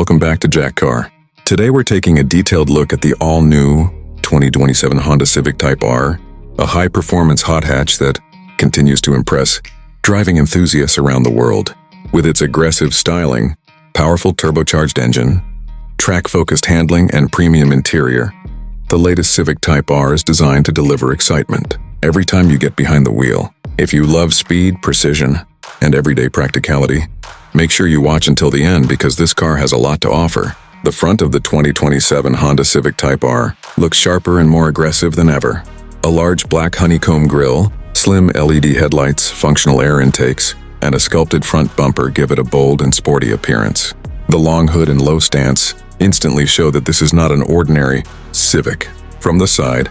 welcome back to Jack Car. Today we're taking a detailed look at the all-new 2027 Honda Civic Type R, a high-performance hot hatch that continues to impress driving enthusiasts around the world. With its aggressive styling, powerful turbocharged engine, track-focused handling, and premium interior, the latest Civic Type R is designed to deliver excitement every time you get behind the wheel. If you love speed, precision, and everyday practicality, make sure you watch until the end because this car has a lot to offer. The front of the 2027 Honda Civic Type R looks sharper and more aggressive than ever. A large black honeycomb grille, slim LED headlights, functional air intakes, and a sculpted front bumper give it a bold and sporty appearance. The long hood and low stance instantly show that this is not an ordinary Civic. From the side,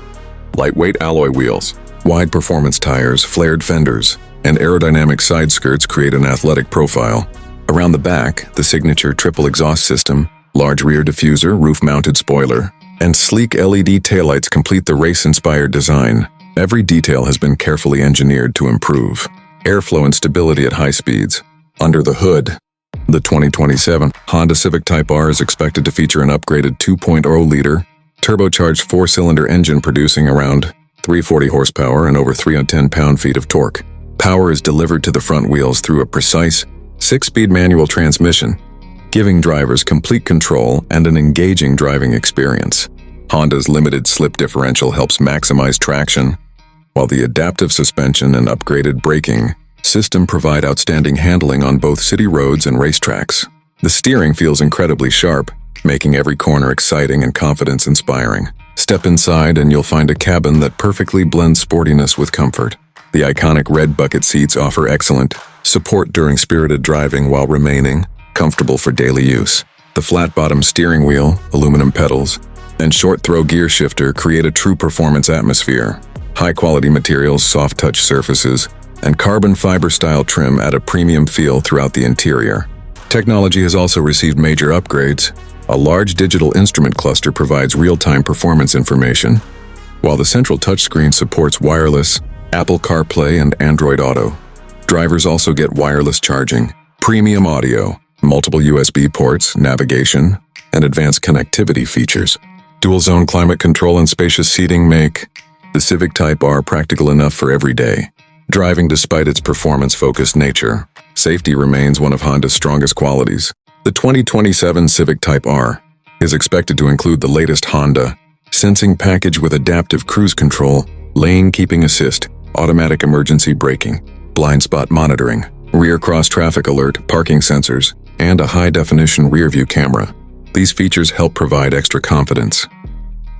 lightweight alloy wheels, wide performance tires, flared fenders, and aerodynamic side skirts create an athletic profile. Around the back, the signature triple exhaust system, large rear diffuser, roof-mounted spoiler, and sleek LED taillights complete the race-inspired design. Every detail has been carefully engineered to improve airflow and stability at high speeds. Under the hood, the 2027 Honda Civic Type R is expected to feature an upgraded 2.0-liter turbocharged four-cylinder engine producing around 340 horsepower and over 310 pound-feet of torque. Power is delivered to the front wheels through a precise 6-speed manual transmission, giving drivers complete control and an engaging driving experience. Honda's limited slip differential helps maximize traction, while the adaptive suspension and upgraded braking system provide outstanding handling on both city roads and racetracks. The steering feels incredibly sharp, making every corner exciting and confidence-inspiring. Step inside and you'll find a cabin that perfectly blends sportiness with comfort. The iconic red bucket seats offer excellent support during spirited driving while remaining comfortable for daily use. The flat-bottom steering wheel, aluminum pedals, and short-throw gear shifter create a true performance atmosphere. High-quality materials, soft-touch surfaces, and carbon fiber-style trim add a premium feel throughout the interior. Technology has also received major upgrades. A large digital instrument cluster provides real-time performance information, while the central touchscreen supports wireless Apple CarPlay and Android Auto. Drivers also get wireless charging, premium audio, multiple USB ports, navigation, and advanced connectivity features. Dual-zone climate control and spacious seating make the Civic Type R practical enough for every day driving. Despite its performance-focused nature, safety remains one of Honda's strongest qualities. The 2027 Civic Type R is expected to include the latest Honda sensing package with adaptive cruise control, lane keeping assist, automatic emergency braking, blind spot monitoring, rear cross-traffic alert, parking sensors, and a high-definition rear-view camera. These features help provide extra confidence,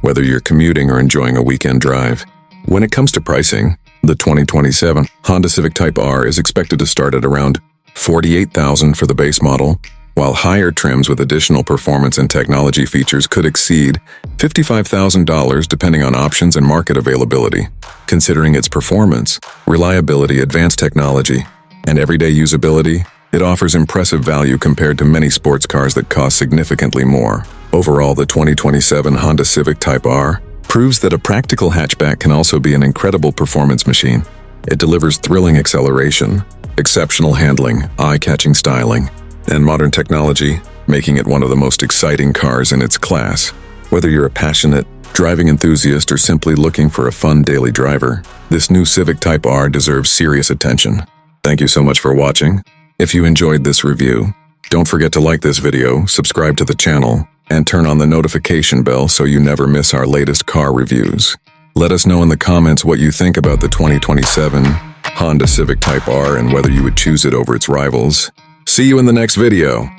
whether you're commuting or enjoying a weekend drive. When it comes to pricing, the 2027 Honda Civic Type R is expected to start at around $48,000 for the base model, while higher trims with additional performance and technology features could exceed $55,000 depending on options and market availability. Considering its performance, reliability, advanced technology, and everyday usability, it offers impressive value compared to many sports cars that cost significantly more. Overall, the 2027 Honda Civic Type R proves that a practical hatchback can also be an incredible performance machine. It delivers thrilling acceleration, exceptional handling, eye-catching styling, and modern technology, making it one of the most exciting cars in its class. Whether you're a passionate driving enthusiast or simply looking for a fun daily driver, this new Civic Type R deserves serious attention. Thank you so much for watching. If you enjoyed this review, don't forget to like this video, subscribe to the channel, and turn on the notification bell so you never miss our latest car reviews. Let us know in the comments what you think about the 2027 Honda Civic Type R and whether you would choose it over its rivals. See you in the next video.